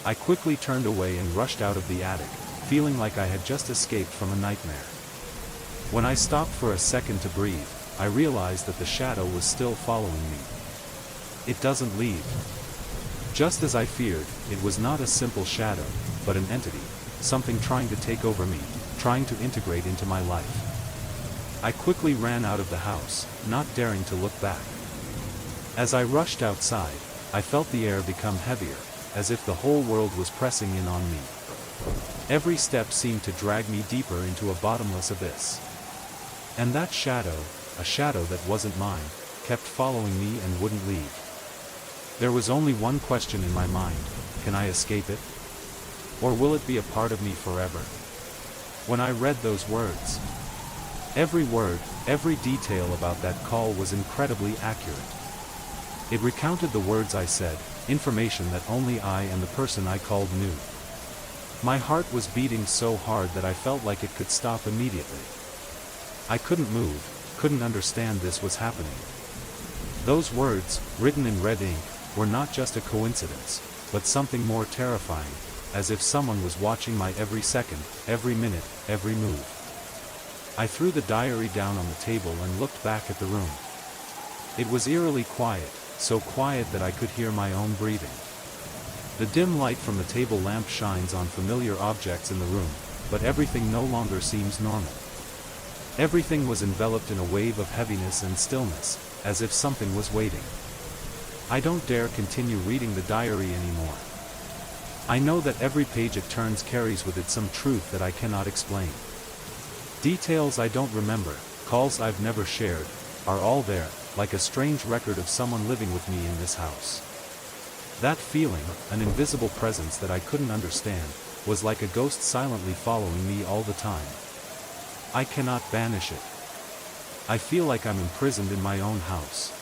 I quickly turned away and rushed out of the attic, feeling like I had just escaped from a nightmare. When I stopped for a second to breathe, I realized that the shadow was still following me. It doesn't leave. Just as I feared, it was not a simple shadow, but an entity, something trying to take over me, trying to integrate into my life. I quickly ran out of the house, not daring to look back. As I rushed outside, I felt the air become heavier, as if the whole world was pressing in on me. Every step seemed to drag me deeper into a bottomless abyss. And that shadow, a shadow that wasn't mine, kept following me and wouldn't leave. There was only one question in my mind: can I escape it? Or will it be a part of me forever? When I read those words, every word, every detail about that call was incredibly accurate. It recounted the words I said, information that only I and the person I called knew. My heart was beating so hard that I felt like it could stop immediately. I couldn't move, couldn't understand this was happening. Those words, written in red ink, were not just a coincidence, but something more terrifying, as if someone was watching my every second, every minute, every move. I threw the diary down on the table and looked back at the room. It was eerily quiet, so quiet that I could hear my own breathing. The dim light from the table lamp shines on familiar objects in the room, but everything no longer seems normal. Everything was enveloped in a wave of heaviness and stillness, as if something was waiting. I don't dare continue reading the diary anymore. I know that every page it turns carries with it some truth that I cannot explain. Details I don't remember, calls I've never shared, are all there, like a strange record of someone living with me in this house. That feeling, an invisible presence that I couldn't understand, was like a ghost silently following me all the time. I cannot banish it. I feel like I'm imprisoned in my own house.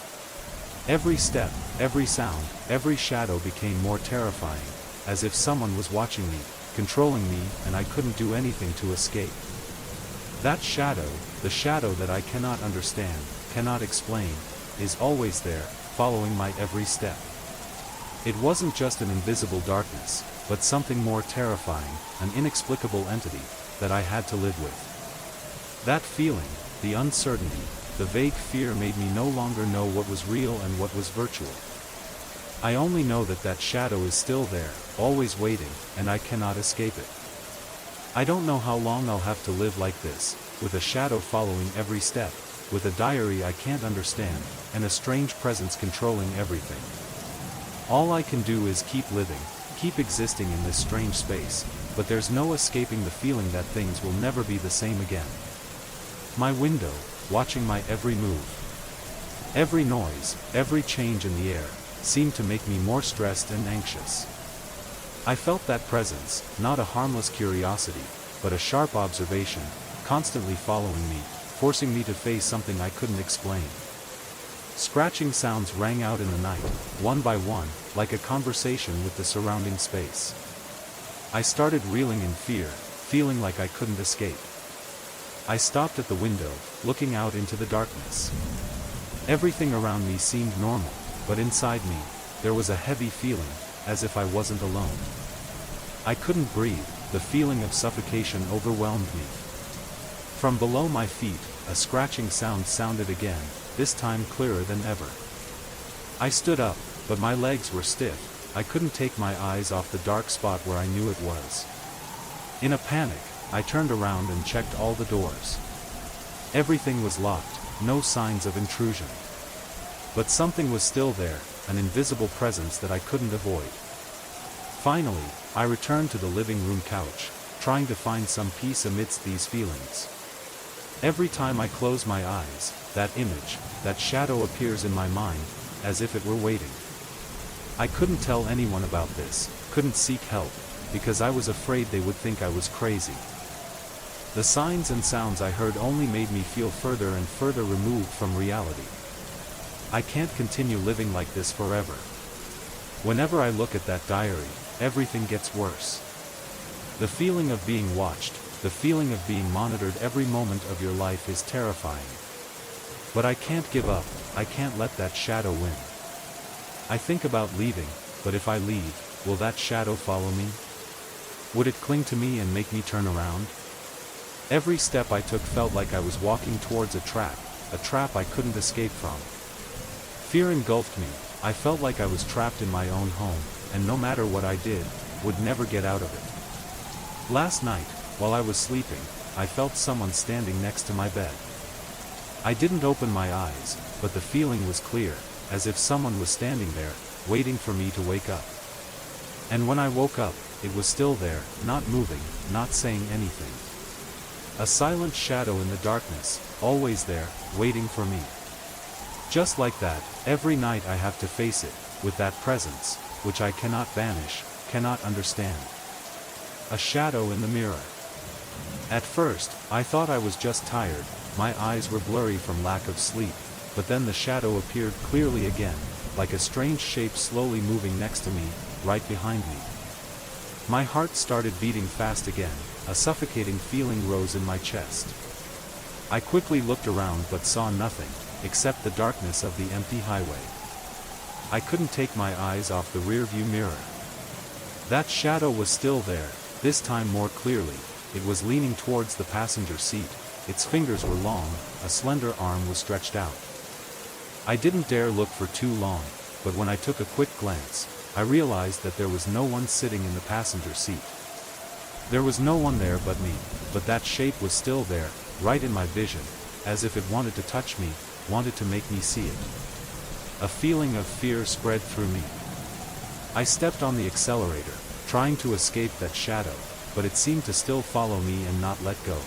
Every step, every sound, every shadow became more terrifying, as if someone was watching me, controlling me, and I couldn't do anything to escape. That shadow, the shadow that I cannot understand, cannot explain, is always there, following my every step. It wasn't just an invisible darkness, but something more terrifying, an inexplicable entity, that I had to live with. That feeling, the uncertainty, the vague fear made me no longer know what was real and what was virtual. I only know that that shadow is still there, always waiting, and I cannot escape it. I don't know how long I'll have to live like this, with a shadow following every step, with a diary I can't understand, and a strange presence controlling everything. All I can do is keep living, keep existing in this strange space, but there's no escaping the feeling that things will never be the same again. My window, watching my every move. Every noise, every change in the air, seemed to make me more stressed and anxious. I felt that presence, not a harmless curiosity, but a sharp observation, constantly following me, forcing me to face something I couldn't explain. Scratching sounds rang out in the night, one by one, like a conversation with the surrounding space. I started reeling in fear, feeling like I couldn't escape. I stopped at the window, looking out into the darkness. Everything around me seemed normal, but inside me, there was a heavy feeling, as if I wasn't alone. I couldn't breathe, the feeling of suffocation overwhelmed me. From below my feet, a scratching sound sounded again, this time clearer than ever. I stood up, but my legs were stiff, I couldn't take my eyes off the dark spot where I knew it was. In a panic, I turned around and checked all the doors. Everything was locked, no signs of intrusion. But something was still there, an invisible presence that I couldn't avoid. Finally, I returned to the living room couch, trying to find some peace amidst these feelings. Every time I close my eyes, that image, that shadow appears in my mind, as if it were waiting. I couldn't tell anyone about this, couldn't seek help, because I was afraid they would think I was crazy. The signs and sounds I heard only made me feel further and further removed from reality. I can't continue living like this forever. Whenever I look at that diary, everything gets worse. The feeling of being watched, the feeling of being monitored every moment of your life is terrifying. But I can't give up, I can't let that shadow win. I think about leaving, but if I leave, will that shadow follow me? Would it cling to me and make me turn around? Every step I took felt like I was walking towards a trap I couldn't escape from. Fear engulfed me. I felt like I was trapped in my own home, and no matter what I did, would never get out of it. Last night, while I was sleeping, I felt someone standing next to my bed. I didn't open my eyes, but the feeling was clear, as if someone was standing there, waiting for me to wake up. And when I woke up, it was still there, not moving, not saying anything. A silent shadow in the darkness, always there, waiting for me. Just like that, every night I have to face it, with that presence, which I cannot banish, cannot understand. A shadow in the mirror. At first, I thought I was just tired, my eyes were blurry from lack of sleep, but then the shadow appeared clearly again, like a strange shape slowly moving next to me, right behind me. My heart started beating fast again, a suffocating feeling rose in my chest. I quickly looked around but saw nothing, except the darkness of the empty highway. I couldn't take my eyes off the rearview mirror. That shadow was still there, this time more clearly. It was leaning towards the passenger seat, its fingers were long, a slender arm was stretched out. I didn't dare look for too long, but when I took a quick glance, I realized that there was no one sitting in the passenger seat. There was no one there but me, but that shape was still there, right in my vision, as if it wanted to touch me, wanted to make me see it. A feeling of fear spread through me. I stepped on the accelerator, trying to escape that shadow, but it seemed to still follow me and not let go.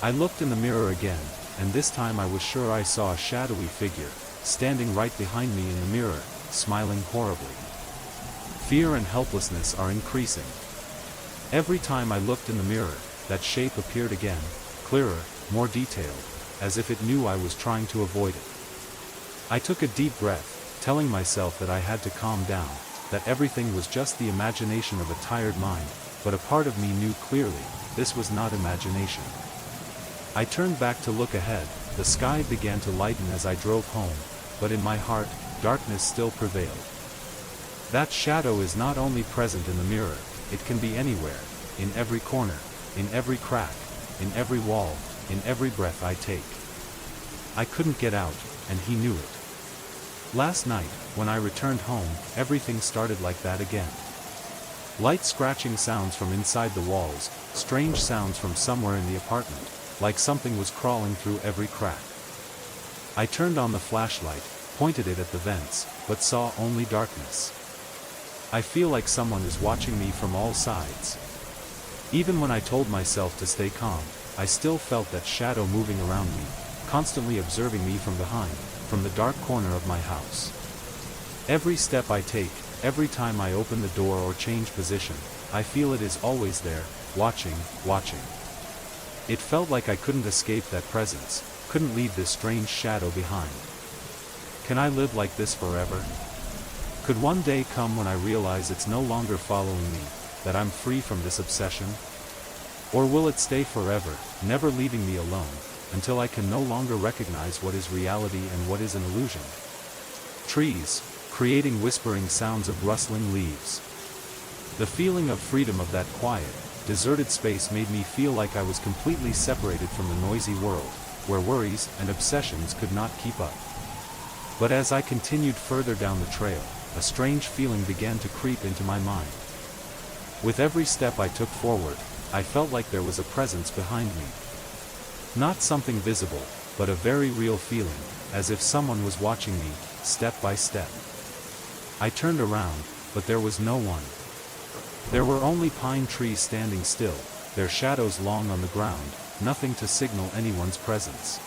I looked in the mirror again, and this time I was sure I saw a shadowy figure, standing right behind me in the mirror, smiling horribly. Fear and helplessness are increasing. Every time I looked in the mirror, that shape appeared again, clearer, more detailed, as if it knew I was trying to avoid it. I took a deep breath, telling myself that I had to calm down, that everything was just the imagination of a tired mind, but a part of me knew clearly, this was not imagination. I turned back to look ahead, the sky began to lighten as I drove home, but in my heart, darkness still prevailed. That shadow is not only present in the mirror, it can be anywhere, in every corner, in every crack, in every wall, in every breath I take. I couldn't get out, and he knew it. Last night, when I returned home, everything started like that again. Light scratching sounds from inside the walls, strange sounds from somewhere in the apartment, like something was crawling through every crack. I turned on the flashlight, pointed it at the vents, but saw only darkness. I feel like someone is watching me from all sides. Even when I told myself to stay calm, I still felt that shadow moving around me, constantly observing me from behind, from the dark corner of my house. Every step I take, every time I open the door or change position, I feel it is always there, watching, watching. It felt like I couldn't escape that presence, couldn't leave this strange shadow behind. Can I live like this forever? Could one day come when I realize it's no longer following me, that I'm free from this obsession? Or will it stay forever, never leaving me alone, until I can no longer recognize what is reality and what is an illusion? Trees, creating whispering sounds of rustling leaves. The feeling of freedom of that quiet, deserted space made me feel like I was completely separated from the noisy world, where worries and obsessions could not keep up. But as I continued further down the trail, a strange feeling began to creep into my mind. With every step I took forward, I felt like there was a presence behind me. Not something visible, but a very real feeling, as if someone was watching me, step by step. I turned around, but there was no one. There were only pine trees standing still, their shadows long on the ground, nothing to signal anyone's presence.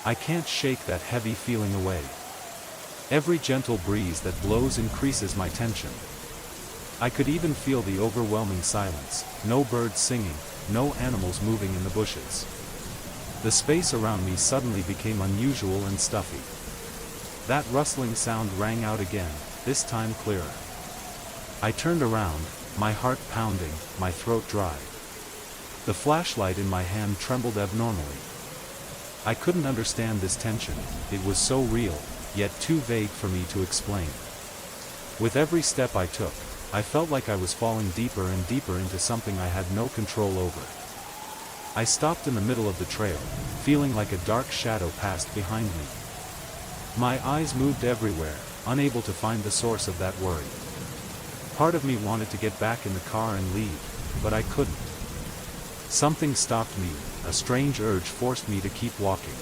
I can't shake that heavy feeling away. Every gentle breeze that blows increases my tension. I could even feel the overwhelming silence, no birds singing, no animals moving in the bushes. The space around me suddenly became unusual and stuffy. That rustling sound rang out again, this time clearer. I turned around, my heart pounding, my throat dry. The flashlight in my hand trembled abnormally. I couldn't understand this tension, it was so real, yet too vague for me to explain. With every step I took, I felt like I was falling deeper and deeper into something I had no control over. I stopped in the middle of the trail, feeling like a dark shadow passed behind me. My eyes moved everywhere, unable to find the source of that worry. Part of me wanted to get back in the car and leave, but I couldn't. Something stopped me, a strange urge forced me to keep walking.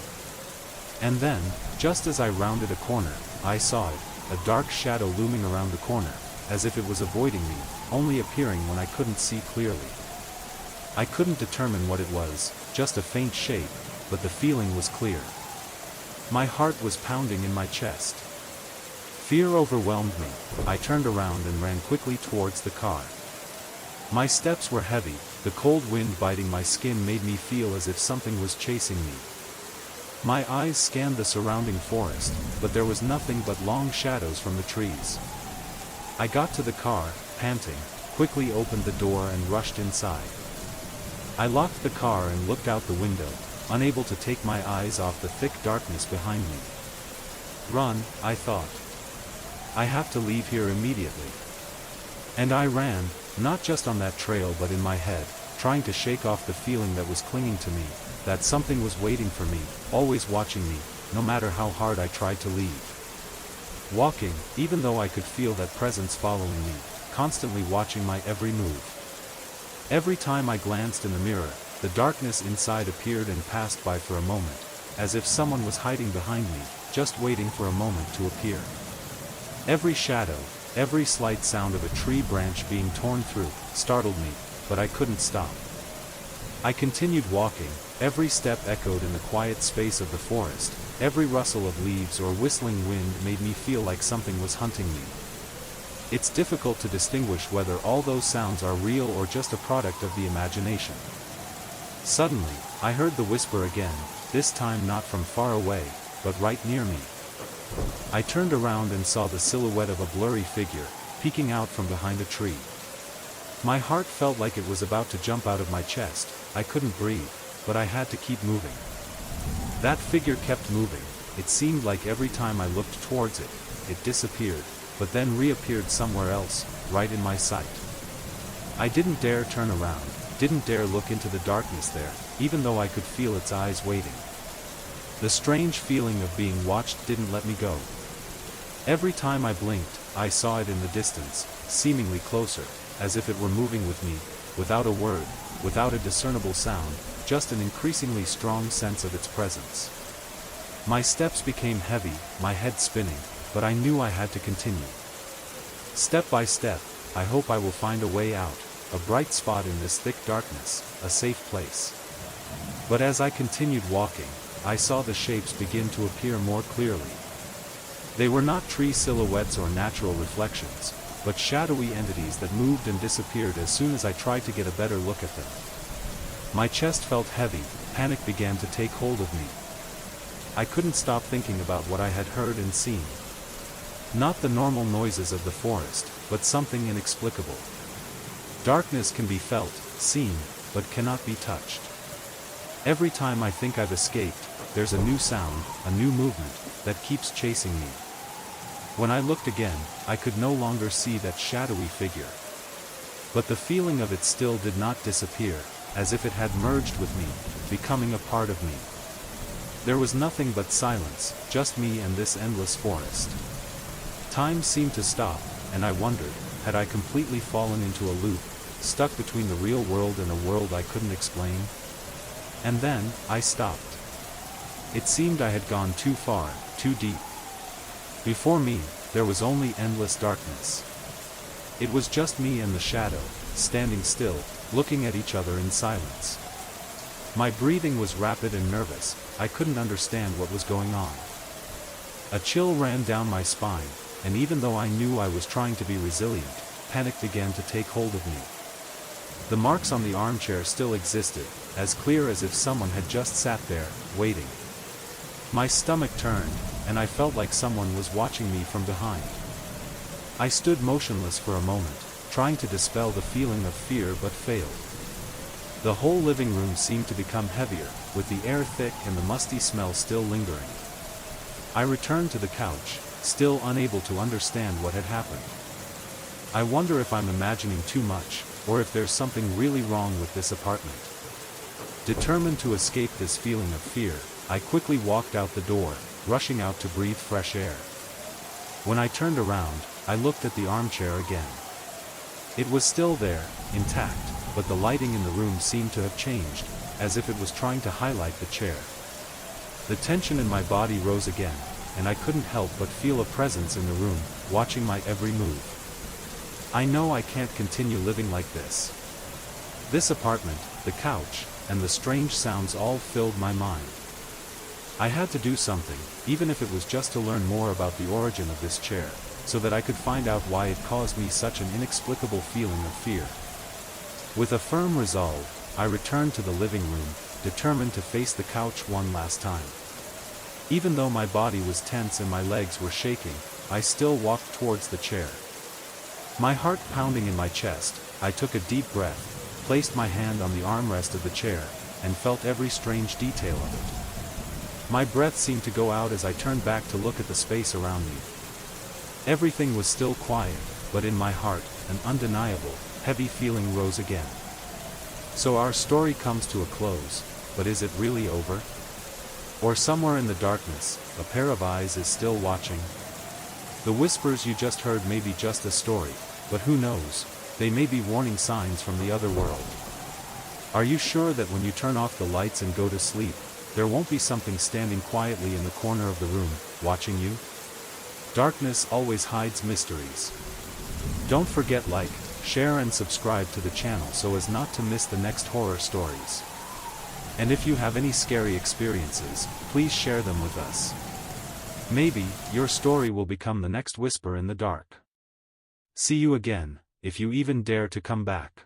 And then, just as I rounded a corner, I saw it, a dark shadow looming around the corner, as if it was avoiding me, only appearing when I couldn't see clearly. I couldn't determine what it was, just a faint shape, but the feeling was clear. My heart was pounding in my chest. Fear overwhelmed me. I turned around and ran quickly towards the car. My steps were heavy, the cold wind biting my skin made me feel as if something was chasing me. My eyes scanned the surrounding forest, but there was nothing but long shadows from the trees. I got to the car, panting, quickly opened the door and rushed inside. I locked the car and looked out the window, unable to take my eyes off the thick darkness behind me. Run, I thought. I have to leave here immediately. And I ran, not just on that trail but in my head, trying to shake off the feeling that was clinging to me, that something was waiting for me, always watching me, no matter how hard I tried to leave. Walking, even though I could feel that presence following me, constantly watching my every move. Every time I glanced in the mirror, the darkness inside appeared and passed by for a moment, as if someone was hiding behind me, just waiting for a moment to appear. Every shadow, every slight sound of a tree branch being torn through, startled me, but I couldn't stop. I continued walking, every step echoed in the quiet space of the forest, every rustle of leaves or whistling wind made me feel like something was hunting me. It's difficult to distinguish whether all those sounds are real or just a product of the imagination. Suddenly, I heard the whisper again, this time not from far away, but right near me. I turned around and saw the silhouette of a blurry figure, peeking out from behind a tree. My heart felt like it was about to jump out of my chest. I couldn't breathe, but I had to keep moving. That figure kept moving. It seemed like every time I looked towards it, it disappeared, but then reappeared somewhere else, right in my sight. I didn't dare turn around, didn't dare look into the darkness there, even though I could feel its eyes waiting. The strange feeling of being watched didn't let me go. Every time I blinked, I saw it in the distance, seemingly closer, as if it were moving with me, without a word, without a discernible sound, just an increasingly strong sense of its presence. My steps became heavy, my head spinning, but I knew I had to continue. Step by step, I hope I will find a way out, a bright spot in this thick darkness, a safe place. But as I continued walking, I saw the shapes begin to appear more clearly. They were not tree silhouettes or natural reflections, but shadowy entities that moved and disappeared as soon as I tried to get a better look at them. My chest felt heavy, panic began to take hold of me. I couldn't stop thinking about what I had heard and seen. Not the normal noises of the forest, but something inexplicable. Darkness can be felt, seen, but cannot be touched. Every time I think I've escaped, there's a new sound, a new movement, that keeps chasing me. When I looked again, I could no longer see that shadowy figure. But the feeling of it still did not disappear, as if it had merged with me, becoming a part of me. There was nothing but silence, just me and this endless forest. Time seemed to stop, and I wondered, had I completely fallen into a loop, stuck between the real world and a world I couldn't explain? And then, I stopped. It seemed I had gone too far, too deep. Before me, there was only endless darkness. It was just me and the shadow, standing still, looking at each other in silence. My breathing was rapid and nervous, I couldn't understand what was going on. A chill ran down my spine, and even though I knew I was trying to be resilient, panic began to take hold of me. The marks on the armchair still existed, as clear as if someone had just sat there, waiting. My stomach turned, and I felt like someone was watching me from behind. I stood motionless for a moment, trying to dispel the feeling of fear but failed. The whole living room seemed to become heavier, with the air thick and the musty smell still lingering. I returned to the couch, still unable to understand what had happened. I wonder if I'm imagining too much, or if there's something really wrong with this apartment. Determined to escape this feeling of fear, I quickly walked out the door, rushing out to breathe fresh air. When I turned around, I looked at the armchair again. It was still there, intact, but the lighting in the room seemed to have changed, as if it was trying to highlight the chair. The tension in my body rose again, and I couldn't help but feel a presence in the room, watching my every move. I know I can't continue living like this. This apartment, the couch, and the strange sounds all filled my mind. I had to do something, even if it was just to learn more about the origin of this chair, so that I could find out why it caused me such an inexplicable feeling of fear. With a firm resolve, I returned to the living room, determined to face the couch one last time. Even though my body was tense and my legs were shaking, I still walked towards the chair. My heart pounding in my chest, I took a deep breath, placed my hand on the armrest of the chair, and felt every strange detail of it. My breath seemed to go out as I turned back to look at the space around me. Everything was still quiet, but in my heart, an undeniable, heavy feeling rose again. So our story comes to a close, but is it really over? Or somewhere in the darkness, a pair of eyes is still watching? The whispers you just heard may be just a story, but who knows? They may be warning signs from the other world. Are you sure that when you turn off the lights and go to sleep, there won't be something standing quietly in the corner of the room, watching you? Darkness always hides mysteries. Don't forget like, share and subscribe to the channel so as not to miss the next horror stories. And if you have any scary experiences, please share them with us. Maybe, your story will become the next whisper in the dark. See you again, if you even dare to come back.